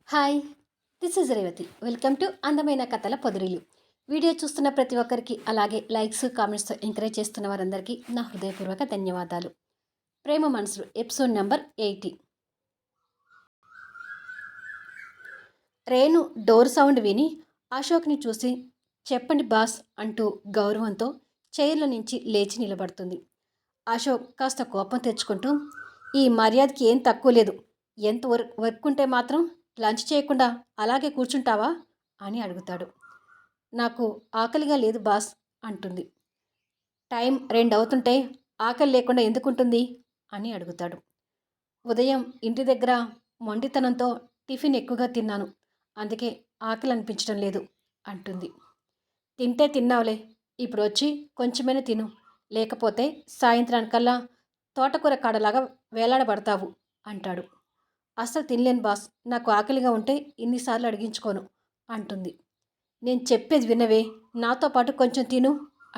Hi, this is Revathi. Welcome to అందమైన కథల పొదిరిలు. Video చూస్తున్న ప్రతి ఒక్కరికి, అలాగే లైక్స్, కామెంట్స్తో ఎంకరేజ్ చేస్తున్న వారందరికీ నా హృదయపూర్వక ధన్యవాదాలు. ప్రేమ మనసులు episode number 80. Renu door sound విని అశోక్ని చూసి చెప్పండి బాస్ అంటూ గౌరవంతో చైర్లో నుంచి లేచి నిలబడుతుంది. అశోక్ కాస్త కోపం తెచ్చుకుంటూ, ఈ మర్యాదకి ఏం తక్కువ లేదు. ఎంత వర్క్ ఉంటే మాత్రం లంచ్ చేయకుండా అలాగే కూర్చుంటావా అని అడుగుతాడు. నాకు ఆకలిగా లేదు బాస్ అంటుంది. టైం 2 అవుతుంటే ఆకలి లేకుండా ఎందుకుంటుంది అని అడుగుతాడు. ఉదయం ఇంటి దగ్గర మొండితనంతో టిఫిన్ ఎక్కువగా తిన్నాను, అందుకే ఆకలి అనిపించడం లేదు అంటుంది. తింటే తిన్నావులే, ఇప్పుడు వచ్చి కొంచెమైనా తిను, లేకపోతే సాయంత్రానికల్లా తోటకూర కాడలాగా వేలాడబడతావు అంటాడు. అస్సలు తినలేను బాస్, నాకు ఆకలిగా ఉంటే ఇన్నిసార్లు అడిగించుకోను అంటుంది. నేను చెప్పేది వినవే, నాతో పాటు కొంచెం తిను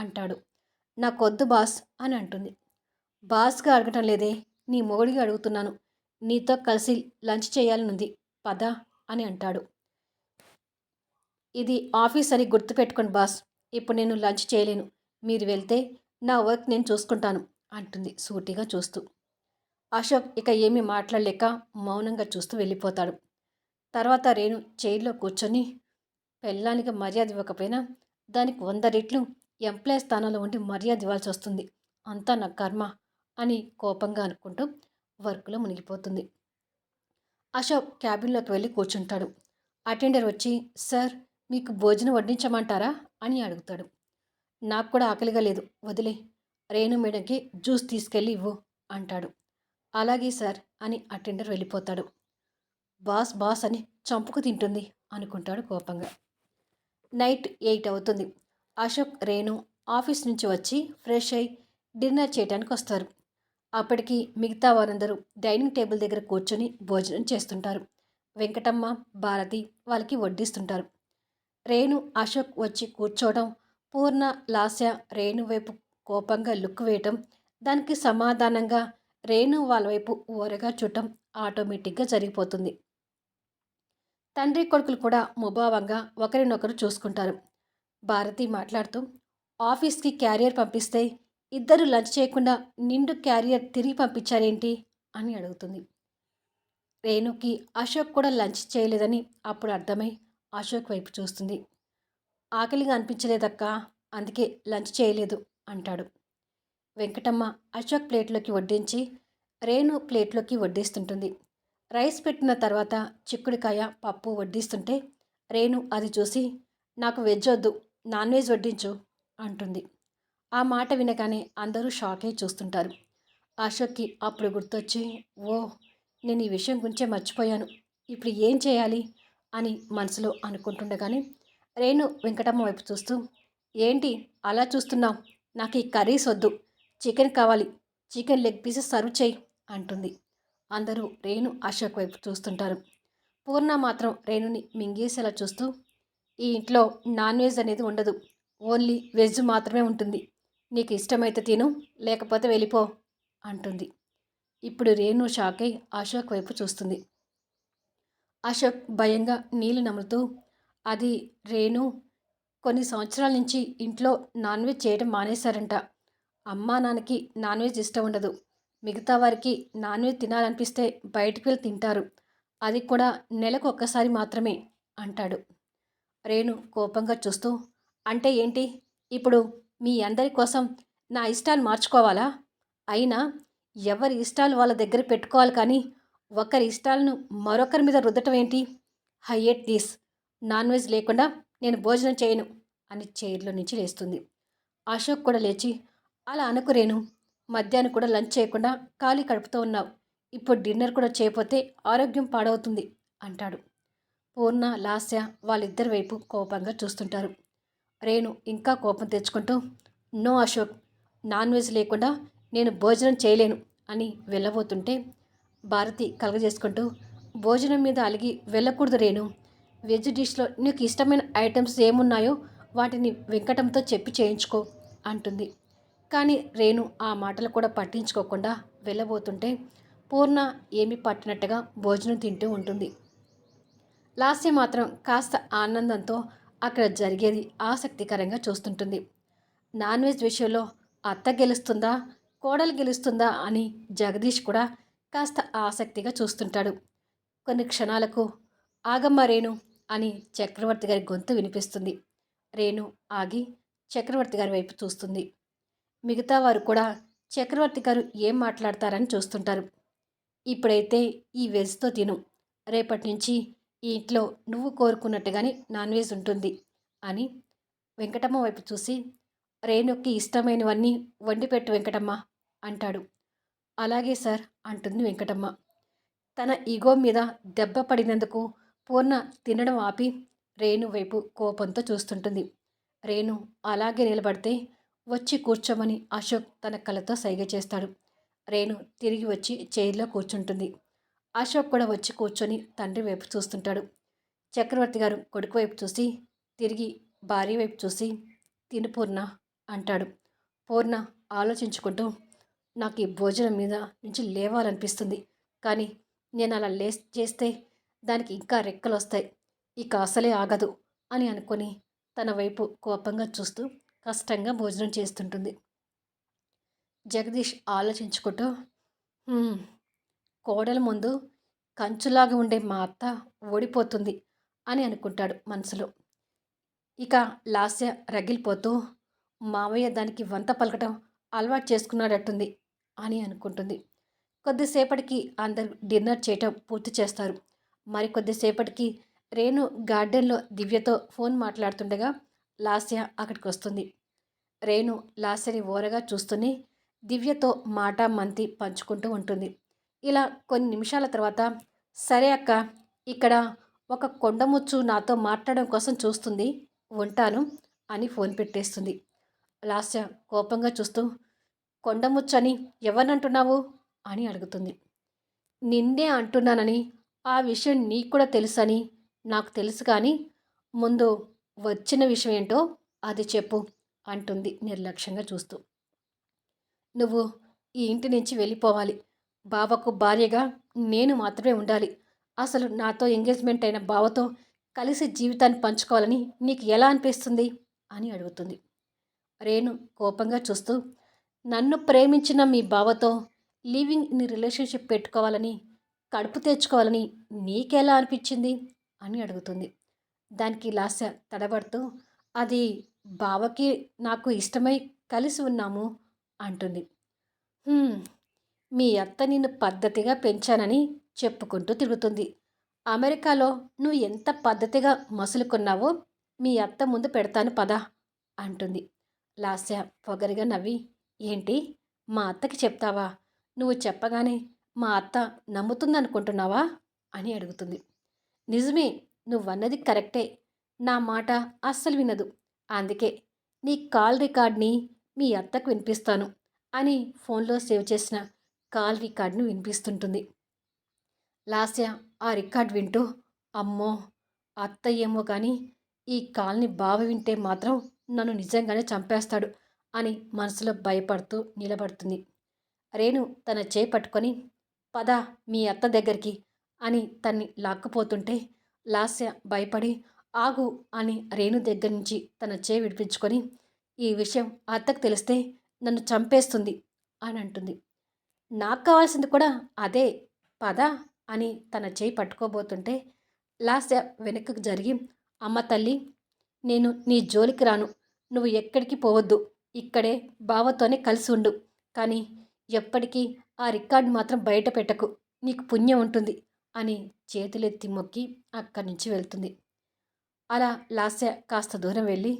అంటాడు. నాకొద్దు బాస్ అని అంటుంది. బాస్గా అడగటం లేదే, నీ మొగుడిగా అడుగుతున్నాను. నీతో కలిసి లంచ్ చేయాలనుంది, పద అని అంటాడు. ఇది ఆఫీస్ అని గుర్తుపెట్టుకోండి బాస్, ఇప్పుడు నేను లంచ్ చేయలేను. మీరు వెళ్తే నా వర్క్ నేను చూసుకుంటాను అంటుంది సూటిగా చూస్తూ. అశోక్ ఇక ఏమీ మాట్లాడలేక మౌనంగా చూస్తూ వెళ్ళిపోతాడు. తర్వాత రేణు చైర్లో కూర్చొని, పెళ్ళానికి మర్యాద ఇవ్వకపోయినా దానికి 100 రెట్లు ఎంప్లాయ్ స్థానంలో ఉండి మర్యాద ఇవ్వాల్సి వస్తుంది, అంతా నా కర్మ అని కోపంగా అనుకుంటూ వర్క్లో మునిగిపోతుంది. అశోక్ క్యాబిన్లోకి వెళ్ళి కూర్చుంటాడు. అటెండర్ వచ్చి, సార్ మీకు భోజనం వడ్డించమంటారా అని అడుగుతాడు. నాకు కూడా ఆకలిగా లేదు, వదిలే, రేణు మేడంకి జ్యూస్ తీసుకెళ్ళి ఇవ్వు అంటాడు. అలాగే సార్ అని అటెండర్ వెళ్ళిపోతాడు. బాస్ బాస్ అని చంపుకు తింటుంది అనుకుంటాడు కోపంగా. నైట్ 8 అవుతుంది. అశోక్, రేణు ఆఫీస్ నుంచి వచ్చి ఫ్రెష్ అయి డిన్నర్ చేయడానికి వస్తారు. అప్పటికి మిగతా వారందరూ డైనింగ్ టేబుల్ దగ్గర కూర్చొని భోజనం చేస్తుంటారు. వెంకటమ్మ, భారతి వాళ్ళకి వడ్డిస్తుంటారు. రేణు అశోక్ వచ్చి కూర్చోవడం, పూర్ణ, లాస్య రేణు వైపు కోపంగా లుక్ వేయటం, దానికి సమాధానంగా రేణు వాళ్ళ వైపు ఓరగా చూడటం ఆటోమేటిక్గా జరిగిపోతుంది. తండ్రి కొడుకులు కూడా ముభావంగా ఒకరినొకరు చూసుకుంటారు. భారతి మాట్లాడుతూ, ఆఫీస్కి క్యారియర్ పంపిస్తే ఇద్దరు లంచ్ చేయకుండా నిండు క్యారియర్ తిరిగి పంపించారేంటి అని అడుగుతుంది. రేణుకి అశోక్ కూడా లంచ్ చేయలేదని అప్పుడు అర్థమై అశోక్ వైపు చూస్తుంది. ఆకలిగా అనిపించలేదక్క, అందుకే లంచ్ చేయలేదు అంటాడు. వెంకటమ్మ అశోక్ ప్లేట్లోకి వడ్డించి రేణు ప్లేట్లోకి వడ్డిస్తుంటుంది. రైస్ పెట్టిన తర్వాత చిక్కుడుకాయ, పప్పు వడ్డిస్తుంటే రేణు అది చూసి, నాకు వెజ్ వద్దు, నాన్ వెజ్ వడ్డించు అంటుంది. ఆ మాట వినగానే అందరూ షాక్ అయి చూస్తుంటారు. అశోక్కి అప్పుడు గుర్తొచ్చి, ఓ, నేను ఈ విషయం గురించే మర్చిపోయాను, ఇప్పుడు ఏం చేయాలి అని మనసులో అనుకుంటుండగానే రేణు వెంకటమ్మ వైపు చూస్తూ, ఏంటి అలా చూస్తున్నావు, నాకు ఈ కర్రీస్ వద్దు, చికెన్ కావాలి, చికెన్ లెగ్ పీసెస్ సర్వ్ చేయి అంటుంది. అందరూ రేణు అశోక్ వైపు చూస్తుంటారు. పూర్ణ మాత్రం రేణుని మింగేసేలా చూస్తూ, ఈ ఇంట్లో నాన్ వెజ్ అనేది ఉండదు, ఓన్లీ వెజ్ మాత్రమే ఉంటుంది, నీకు ఇష్టమైతే తిను, లేకపోతే వెళ్ళిపో అంటుంది. ఇప్పుడు రేణు షాక్ అయి అశోక్ వైపు చూస్తుంది. అశోక్ భయంగా నీళ్లు నములుతూ, అది రేణు, కొన్ని సంవత్సరాల నుంచి ఇంట్లో నాన్ వెజ్ చేయడం మానేశారంట. అమ్మా నాన్నకి నాన్ వెజ్ ఇష్టం ఉండదు, మిగతా వారికి నాన్ వెజ్ తినాలనిపిస్తే బయటికి వెళ్ళి తింటారు, అది కూడా నెలకు ఒక్కసారి మాత్రమే అంటాడు. రేణు కోపంగా చూస్తూ, అంటే ఏంటి, ఇప్పుడు మీ అందరి కోసం నా ఇష్టాలు మార్చుకోవాలా? అయినా ఎవరి ఇష్టాలు వాళ్ళ దగ్గర పెట్టుకోవాలి, కానీ ఒకరి ఇష్టాలను మరొకరి మీద రుద్దటం ఏంటి? I hate this, non veg లేకుండా నేను భోజనం చేయను అని చైర్లో నుంచి లేస్తుంది. అశోక్ కూడా లేచి, అలా అనుకు రేణు, మధ్యాహ్నం కూడా లంచ్ చేయకుండా ఖాళీ కడుపుతో ఉన్నావు, ఇప్పుడు డిన్నర్ కూడా చేయకపోతే ఆరోగ్యం పాడవుతుంది అంటాడు. పూర్ణ, లాస్య వాళ్ళిద్దరి వైపు కోపంగా చూస్తుంటారు. రేణు ఇంకా కోపం తెచ్చుకుంటూ, నో అశోక్, నాన్ వెజ్ లేకుండా నేను భోజనం చేయలేను అని వెళ్ళబోతుంటే భారతి కలగజేసుకుంటూ, భోజనం మీద అలిగి వెళ్ళకూడదు రేణు, వెజ్ డిష్లో నీకు ఇష్టమైన ఐటమ్స్ ఏమున్నాయో వాటిని వెంకటంతో చెప్పి చేయించుకో అంటుంది. కానీ రేణు ఆ మాటలు కూడా పట్టించుకోకుండా వెళ్ళబోతుంటే పూర్ణ ఏమీ పట్టినట్టుగా భోజనం తింటూ ఉంటుంది. లాస్య మాత్రం కాస్త ఆనందంతో అక్కడ జరిగేది ఆసక్తికరంగా చూస్తుంటుంది. నాన్ వెజ్ విషయంలో అత్త గెలుస్తుందా, కోడలు గెలుస్తుందా అని జగదీష్ కూడా కాస్త ఆసక్తిగా చూస్తుంటాడు. కొన్ని క్షణాలకు ఆగమ్మ రేణు అని చక్రవర్తి గారి గొంతు వినిపిస్తుంది. రేణు ఆగి చక్రవర్తి గారి వైపు చూస్తుంది. మిగతా వారు కూడా చక్రవర్తి గారు ఏం మాట్లాడతారని చూస్తుంటారు. ఇప్పుడైతే ఈ వెజ్తో తిను, రేపటి నుంచి ఈ ఇంట్లో నువ్వు కోరుకున్నట్టుగానే నాన్ వెజ్ ఉంటుంది అని వెంకటమ్మ వైపు చూసి, రేణుకి ఇష్టమైనవన్నీ వండిపెట్టు వెంకటమ్మ అంటాడు. అలాగే సార్ అంటుంది వెంకటమ్మ. తన ఈగో మీద దెబ్బ పడినందుకు పూర్ణ తినడం ఆపి రేణు వైపు కోపంతో చూస్తుంటుంది. రేణు అలాగే నిలబడితే వచ్చి కూర్చోమని అశోక్ తన కళ్ళతో సైగ చేస్తాడు. రేణు తిరిగి వచ్చి చైర్లో కూర్చుంటుంది. అశోక్ కూడా వచ్చి కూర్చొని తండ్రి వైపు చూస్తుంటాడు. చక్రవర్తి గారు కొడుకు వైపు చూసి తిరిగి భార్య వైపు చూసి తిను పూర్ణ అంటాడు. పూర్ణ ఆలోచించుకుంటూ, నాకు ఈ భోజనం మీద నుంచి లేవాలనిపిస్తుంది, కానీ నేను అలా చేస్తే దానికి ఇంకా రెక్కలు వస్తాయి, ఇక అసలే ఆగదు అని అనుకొని తన వైపు కోపంగా చూస్తూ కష్టంగా భోజనం చేస్తుంటుంది. జగదీష్ ఆలోచించుకుంటూ, కోడల ముందు కంచులాగా ఉండే మా అత్త ఓడిపోతుంది అని అనుకుంటాడు మనసులో. ఇక లాస్య రగిలిపోతూ, మావయ్య దానికి వంత పలకటం అలవాటు చేసుకున్నాడట్టుంది అని అనుకుంటుంది. కొద్దిసేపటికి అందరూ డిన్నర్ చేయటం పూర్తి చేస్తారు. మరికొద్దిసేపటికి రేణు గార్డెన్లో దివ్యతో ఫోన్ మాట్లాడుతుండగా లాస్య అక్కడికి వస్తుంది. రేణు లాస్యని ఓరగా చూస్తూనే దివ్యతో మాట మంతి పంచుకుంటూ ఉంటుంది. ఇలా కొన్ని నిమిషాల తర్వాత, సరే అక్క, ఇక్కడ ఒక కొండముచ్చు నాతో మాట్లాడడం కోసం చూస్తుంది, ఉంటాను అని ఫోన్ పెట్టేస్తుంది. లాస్య కోపంగా చూస్తూ, కొండముచ్చని ఎవరినంటున్నావు అని అడుగుతుంది. నిన్నే అంటున్నానని, ఆ విషయం నీకు కూడా తెలుసని నాకు తెలుసు, కానీ ముందు వచ్చిన విషయం ఏంటో అది చెప్పు అంటుంది నిర్లక్ష్యంగా చూస్తూ. నువ్వు ఈ ఇంటి నుంచి వెళ్ళిపోవాలి. బావకు భార్యగా నేను మాత్రమే ఉండాలి. అసలు నాతో ఎంగేజ్మెంట్ అయిన బావతో కలిసి జీవితాన్ని పంచుకోవాలని నీకు ఎలా అనిపిస్తుంది అని అడుగుతుంది. రేణు కోపంగా చూస్తూ, నన్ను ప్రేమించిన మీ బావతో లివింగ్ ఇన్ రిలేషన్షిప్ పెట్టుకోవాలని, కడుపు తెచ్చుకోవాలని నీకెలా అనిపించింది అని అడుగుతుంది. దానికి లాస్య తడబడుతూ, అది బావకి నాకు ఇష్టమై కలిసి ఉన్నాము అంటుంది. మీ అత్త నిన్ను పద్ధతిగా పెంచానని చెప్పుకుంటూ తిరుగుతుంది. అమెరికాలో నువ్వు ఎంత పద్ధతిగా మసులుకున్నావో మీ అత్త ముందు పెడతాను పదా అంటుంది. లాస్య పొగరిగా నవ్వి, ఏంటి మా అత్తకి చెప్తావా? నువ్వు చెప్పగానే మా అత్త నమ్ముతుందనుకుంటున్నావా అని అడుగుతుంది. నిజమే, నువ్వన్నది కరెక్టే. నా మాట అస్సలు వినదు. అందుకే నీ కాల్ రికార్డ్ని మీ అత్తకు వినిపిస్తాను అని ఫోన్లో సేవ్ చేసిన కాల్ రికార్డును వినిపిస్తుంటుంది. లాస్య ఆ రికార్డ్ వింటూ, అమ్మో, అత్త ఏమో కానీ ఈ కాల్ని బావ వింటే మాత్రం నన్ను నిజంగానే చంపేస్తాడు అని మనసులో భయపడుతూ నిలబడుతుంది. రేణు తన చేయి పట్టుకొని, పద మీ అత్త దగ్గరికి అని తన్ని లాక్కుపోతుంటే లాస్య భయపడి, ఆగు అని రేణు దగ్గర నుంచి తన చేయి విడిపించుకొని, ఈ విషయం అత్తకు తెలిస్తే నన్ను చంపేస్తుంది అని అంటుంది. నాకు కావాల్సింది కూడా అదే, పద అని తన చేయి పట్టుకోబోతుంటే లాస్య వెనక్కి జరిగి, అమ్మ తల్లి, నేను నీ జోలికి రాను, నువ్వు ఎక్కడికి పోవద్దు, ఇక్కడే బావతోనే కలిసి ఉండు, కానీ ఎప్పటికీ ఆ రికార్డు మాత్రం బయట పెట్టకు, నీకు పుణ్యం ఉంటుంది అని చేతులెత్తి మొక్కి అక్కడి నుంచి వెళ్తుంది. అలా లాస్య కాస్త దూరం వెళ్ళి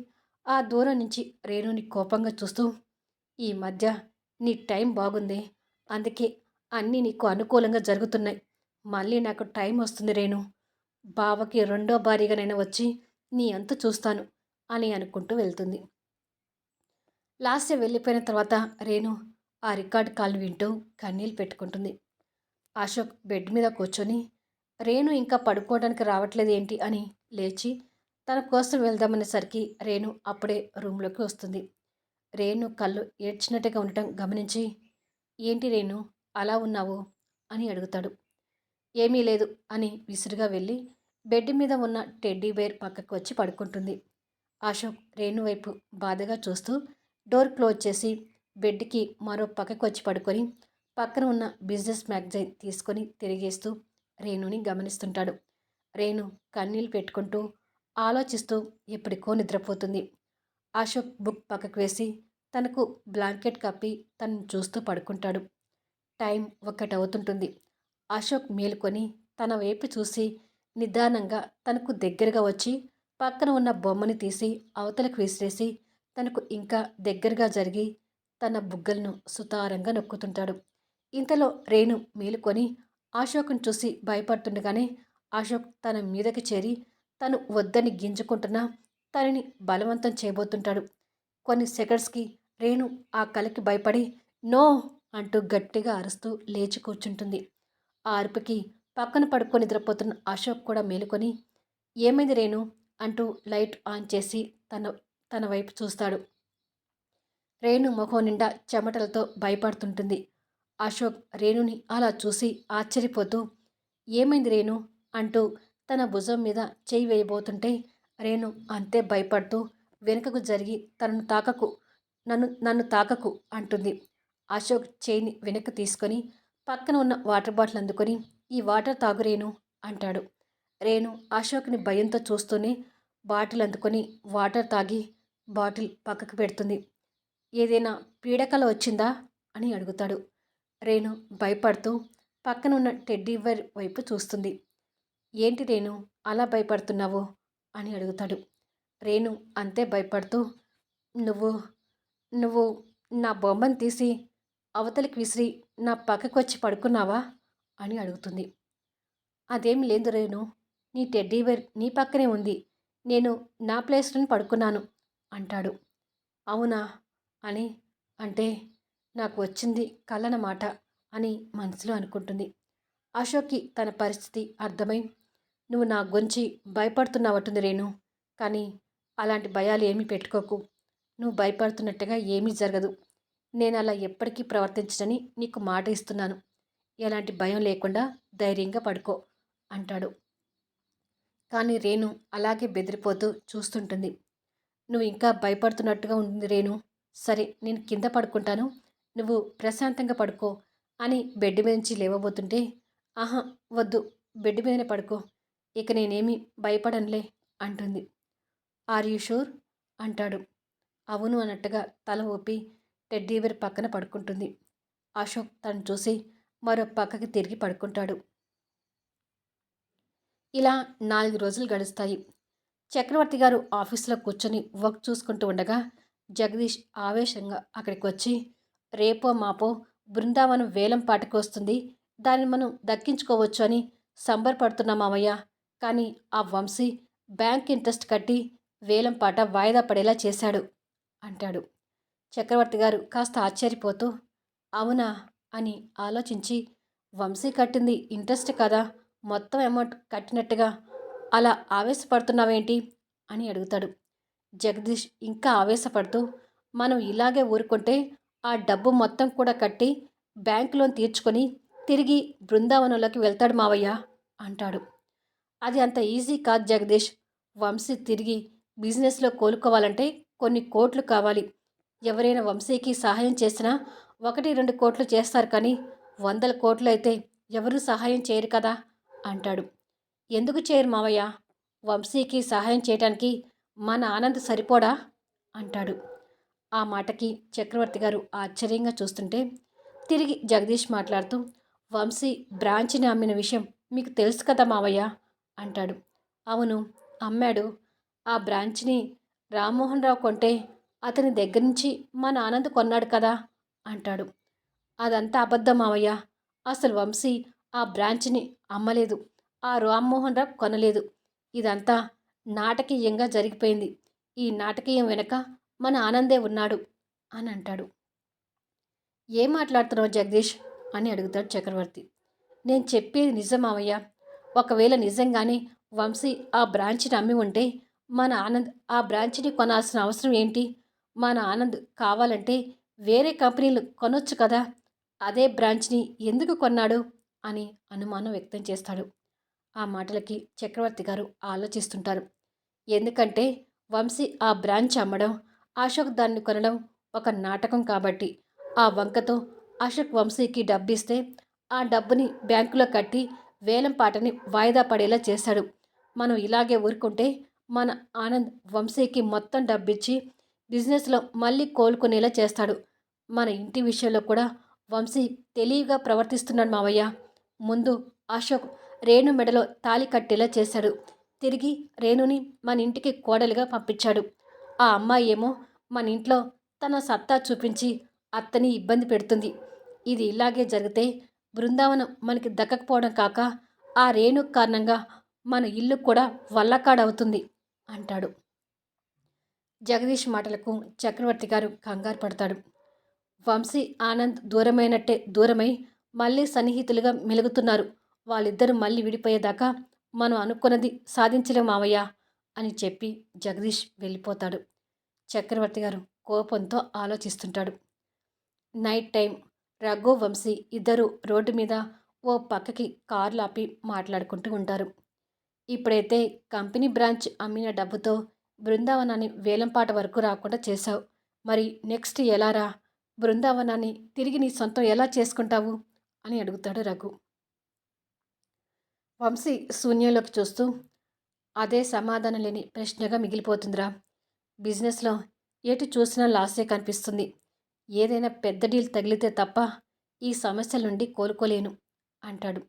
ఆ దూరం నుంచి రేణుని కోపంగా చూస్తూ, ఈ మధ్య నీ టైం బాగుంది, అందుకే అన్నీ నీకు అనుకూలంగా జరుగుతున్నాయి, మళ్ళీ నాకు టైం వస్తుంది రేణు, బావకి రెండో భారీగానైనా వచ్చి నీ అంతు చూస్తాను అని అనుకుంటూ వెళ్తుంది. లాస్య వెళ్ళిపోయిన తర్వాత రేణు ఆ రికార్డ్ కాల్ని వింటూ కన్నీళ్ళు పెట్టుకుంటుంది. అశోక్ బెడ్ మీద కూర్చొని, రేణు ఇంకా పడుకోవడానికి రావట్లేదు ఏంటి అని లేచి తన కోసం వెళ్దామనేసరికి రేణు అప్పుడే రూమ్లోకి వస్తుంది. రేణు కళ్ళు ఏడ్చినట్టుగా ఉండటం గమనించి, ఏంటి రేణు అలా ఉన్నావు అని అడుగుతాడు. ఏమీ లేదు అని విసురుగా వెళ్ళి బెడ్ మీద ఉన్న టెడ్డీ బేర్ పక్కకు వచ్చి పడుకుంటుంది. అశోక్ రేణు వైపు బాధగా చూస్తూ డోర్ క్లోజ్ చేసి బెడ్కి మరో పక్కకు వచ్చి పడుకొని పక్కన ఉన్న బిజినెస్ మ్యాగజైన్ తీసుకొని తిరిగేస్తూ రేణుని గమనిస్తుంటాడు. రేణు కన్నీళ్ళు పెట్టుకుంటూ ఆలోచిస్తూ ఎప్పటికో నిద్రపోతుంది. అశోక్ బుక్ పక్కకు వేసి తనకు బ్లాంకెట్ కప్పి తనను చూస్తూ పడుకుంటాడు. టైం 1 అవుతుంటుంది. అశోక్ మేలుకొని తన వైపు చూసి నిదానంగా తనకు దగ్గరగా వచ్చి పక్కన ఉన్న బొమ్మని తీసి అవతలకు విసిరేసి తనకు ఇంకా దగ్గరగా జరిగి తన బుగ్గలను సుతారంగా నొక్కుతుంటాడు. ఇంతలో రేణు మేలుకొని అశోక్ను చూసి భయపడుతుండగానే అశోక్ తన మీదకి చేరి తను వద్దని గింజుకుంటున్నా తనని బలవంతం చేయబోతుంటాడు. కొన్ని సెకండ్స్కి రేణు ఆ కలకి భయపడి నో అంటూ గట్టిగా అరుస్తూ లేచి కూర్చుంటుంది. ఆ అరుపుకి పక్కన పడుకొని నిద్రపోతున్న అశోక్ కూడా మేలుకొని ఏమైంది రేణు అంటూ లైట్ ఆన్ చేసి తన తన వైపు చూస్తాడు. రేణు మొహం నిండా చెమటలతో భయపడుతుంటుంది. అశోక్ రేణుని అలా చూసి ఆశ్చర్యపోతూ ఏమైంది రేణు అంటూ తన భుజం మీద చేయి వేయబోతుంటే రేణు అంతే భయపడుతూ వెనుకకు జరిగి తనను తాకకు, నన్ను తాకకు అంటుంది. అశోక్ చేయిని వెనక్కి తీసుకొని పక్కన ఉన్న వాటర్ బాటిల్ అందుకొని ఈ వాటర్ తాగు రేణు అంటాడు. రేణు అశోక్ని భయంతో చూస్తూనే బాటిల్ అందుకొని వాటర్ తాగి బాటిల్ పక్కకు పెడుతుంది. ఏదైనా పీడకల వచ్చిందా అని అడుగుతాడు. రేణు భయపడుతూ పక్కన ఉన్న టెడ్డీబేర్ వైపు చూస్తుంది. ఏంటి రేణు అలా భయపడుతున్నావు అని అడుగుతాడు. రేణు అంతే భయపడుతూ నువ్వు నువ్వు నా బొమ్మను తీసి అవతలికి విసిరి నా పక్కకు వచ్చి పడుకున్నావా అని అడుగుతుంది. అదేం లేదు రేణు, నీ టెడ్డీబేర్ నీ పక్కనే ఉంది, నేను నా ప్లేస్లోనే పడుకున్నాను అంటాడు. అవునా అని అంటే నాకు వచ్చింది కలనమాట అని మనసులో అనుకుంటుంది. అశోక్కి తన పరిస్థితి అర్థమై నువ్వు నా గురించి భయపడుతున్నావట్టుంది రేణు, కానీ అలాంటి భయాలు ఏమీ పెట్టుకోకు, నువ్వు భయపడుతున్నట్టుగా ఏమీ జరగదు, నేను అలా ఎప్పటికీ ప్రవర్తించనని నీకు మాట ఇస్తున్నాను, ఎలాంటి భయం లేకుండా ధైర్యంగా పడుకో అంటాడు. కానీ రేణు అలాగే బెదిరిపోతూ చూస్తుంటుంది. నువ్వు ఇంకా భయపడుతున్నట్టుగా ఉంది రేణు, సరే నేను కింద పడుకుంటాను, నువ్వు ప్రశాంతంగా పడుకో అని బెడ్ మీద నుంచి లేవబోతుంటే ఆహా వద్దు, బెడ్ మీదనే పడుకో, ఇక నేనేమీ భయపడనులే అంటుంది. ఆర్ యూ షూర్ అంటాడు. అవును అన్నట్టుగా తల ఊపి టెడ్డీబేర్ పక్కన పడుకుంటుంది. అశోక్ తను చూసి మరో పక్కకి తిరిగి పడుకుంటాడు. ఇలా 4 రోజులు గడుస్తాయి. చక్రవర్తి గారు ఆఫీస్లో కూర్చొని వర్క్ చూసుకుంటూ ఉండగా జగదీష్ ఆవేశంగా అక్కడికి వచ్చి రేపో మాపో బృందావనం వేలం పాటకు వస్తుంది, దాన్ని మనం దక్కించుకోవచ్చు అని సంబరపడుతున్నాం మామయ్య, కానీ ఆ వంశీ బ్యాంక్ ఇంట్రెస్ట్ కట్టి వేలం పాట వాయిదా పడేలా చేశాడు అంటాడు. చక్రవర్తి గారు కాస్త ఆశ్చర్యపోతూ అవునా అని ఆలోచించి వంశీ కట్టింది ఇంట్రెస్ట్ కదా, మొత్తం అమౌంట్ కట్టినట్టుగా అలా ఆవేశపడుతున్నావేంటి అని అడుగుతాడు. జగదీష్ ఇంకా ఆవేశపడుతూ మనం ఇలాగే ఊరుకుంటే ఆ డబ్బు మొత్తం కూడా కట్టి బ్యాంక్ లోన్ తీర్చుకొని తిరిగి బృందావనంలోకి వెళ్తాడు మావయ్య అంటాడు. అది అంత ఈజీ కాదు జగదీష్, వంశీ తిరిగి బిజినెస్లో కోలుకోవాలంటే కొన్ని కోట్లు కావాలి, ఎవరైనా వంశీకి సహాయం చేసినా 1-2 కోట్లు చేస్తారు, కానీ 100 కోట్లు అయితే ఎవరూ సహాయం చేయరు కదా అంటాడు. ఎందుకు చేయరు మావయ్య, వంశీకి సహాయం చేయటానికి మన ఆనంద్ సరిపోడా అంటాడు. ఆ మాటకి చక్రవర్తి గారు ఆశ్చర్యంగా చూస్తుంటే తిరిగి జగదీష్ మాట్లాడుతూ వంశీ బ్రాంచ్ని అమ్మిన విషయం మీకు తెలుసు కదా మావయ్య అంటాడు. అవును అమ్మాడు, ఆ బ్రాంచ్ని రామ్మోహన్ రావు కొంటే అతని దగ్గర నుంచి మన ఆనంద్ కొన్నాడు కదా అంటాడు. అదంతా అబద్ధం మావయ్య, అసలు వంశీ ఆ బ్రాంచ్ని అమ్మలేదు, ఆ రామ్మోహన్ రావు కొనలేదు, ఇదంతా నాటకీయంగా జరిగిపోయింది, ఈ నాటకీయం వెనక మన ఆనందే ఉన్నాడు అని అంటాడు. ఏం మాట్లాడుతున్నావు జగదీష్ అని అడుగుతాడు చక్రవర్తి. నేను చెప్పేది నిజం మావయ్య, ఒకవేళ నిజంగానే వంశీ ఆ బ్రాంచ్ని అమ్మి ఉంటే మన ఆనంద్ ఆ బ్రాంచ్ని కొనాల్సిన అవసరం ఏంటి, మన ఆనంద్ కావాలంటే వేరే కంపెనీలు కొనొచ్చు కదా, అదే బ్రాంచ్ని ఎందుకు కొన్నాడు అని అనుమానం వ్యక్తం చేస్తాడు. ఆ మాటలకి చక్రవర్తి గారు ఆలోచిస్తుంటారు. ఎందుకంటే వంశీ ఆ బ్రాంచ్ అమ్మడం, అశోక్ దాన్ని కొనడం ఒక నాటకం కాబట్టి ఆ వంకతో అశోక్ వంశీకి డబ్బిస్తే ఆ డబ్బుని బ్యాంకులో కట్టి వేలం పాటని వాయిదా పడేలా చేశాడు. మనం ఇలాగే ఊరుకుంటే మన ఆనంద్ వంశీకి మొత్తం డబ్బిచ్చి బిజినెస్లో మళ్ళీ కోలుకునేలా చేస్తాడు. మన ఇంటి విషయంలో కూడా వంశీ తెలివిగా ప్రవర్తిస్తున్నాడు మావయ్య. ముందు అశోక్ రేణు మెడలో తాళి కట్టేలా చేశాడు. తిరిగి రేణుని మన ఇంటికి కోడలిగా పంపించాడు. ఆ అమ్మాయి ఏమో మన ఇంట్లో తన సత్తా చూపించి అత్తని ఇబ్బంది పెడుతుంది. ఇది ఇలాగే జరిగితే బృందావనం మనకి దక్కకపోవడం కాక ఆ రేణు కారణంగా మన ఇల్లు కూడా వల్లకాడవుతుంది అంటాడు. జగదీష్ మాటలకు చక్రవర్తి గారు కంగారు పడతాడు. వంశీ ఆనంద్ దూరమైనట్టే దూరమై మళ్ళీ సన్నిహితులుగా మెలుగుతున్నారు. వాళ్ళిద్దరూ మళ్ళీ విడిపోయేదాకా మనం అనుకున్నది సాధించలేం మావయ్య అని చెప్పి జగదీష్ వెళ్ళిపోతాడు. చక్రవర్తి గారు కోపంతో ఆలోచిస్తుంటాడు. నైట్ టైం రఘు వంశీ ఇద్దరు రోడ్డు మీద ఓ పక్కకి కార్లు ఆపి మాట్లాడుకుంటూ ఉంటారు. ఇప్పుడైతే కంపెనీ బ్రాంచ్ అమ్మిన డబ్బుతో బృందావనాన్ని వేలంపాట వరకు రాకుండా చేశావు. మరి నెక్స్ట్ ఎలారా? బృందావనాన్ని తిరిగి నీ సొంతం ఎలా చేసుకుంటావు అని అడుగుతాడు రఘు. వంశీ శూన్యంలోకి చూస్తూ అదే సమాధానం లేని ప్రశ్నగా మిగిలిపోతుందిరా. బిజినెస్లో ఎటు చూసినా లాసే కనిపిస్తుంది. ఏదైనా పెద్ద డీల్ తగిలితే తప్ప ఈ సమస్యల నుండి కోలుకోలేను అంటాడు.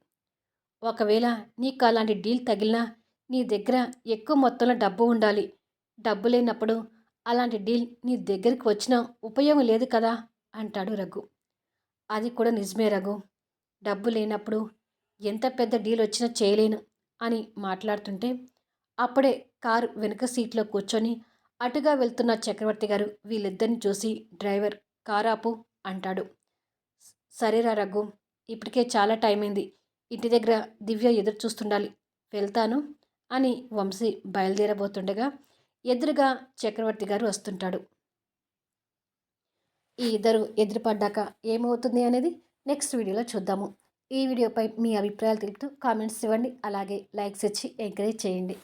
ఒకవేళ నీకు అలాంటి డీల్ తగిలినా నీ దగ్గర ఎక్కువ మొత్తంలో డబ్బు ఉండాలి. డబ్బు లేనప్పుడు అలాంటి డీల్ నీ దగ్గరికి వచ్చినా ఉపయోగం లేదు కదా అంటాడు రఘు. అది కూడా నిజమే రఘు. డబ్బు లేనప్పుడు ఎంత పెద్ద డీల్ వచ్చినా చేయలేను అని మాట్లాడుతుంటే అప్పుడే కారు వెనుక సీట్లో కూర్చొని అటుగా వెళ్తున్న చక్రవర్తి గారు వీళ్ళిద్దరిని చూసి డ్రైవర్ కారాపు అంటాడు. సరేరా రఘు, ఇప్పటికే చాలా టైం అయింది. ఇంటి దగ్గర దివ్య ఎదురు చూస్తుండాలి. వెళ్తాను అని వంశీ బయలుదేరబోతుండగా ఎదురుగా చక్రవర్తి గారు వస్తుంటాడు. ఈ ఇద్దరు ఎదురుపడ్డాక ఏమవుతుంది అనేది నెక్స్ట్ వీడియోలో చూద్దాము. ఈ వీడియోపై మీ అభిప్రాయాలు తెలుపుతూ కామెంట్స్ ఇవ్వండి. అలాగే లైక్స్ ఇచ్చి ఎంకరేజ్ చేయండి.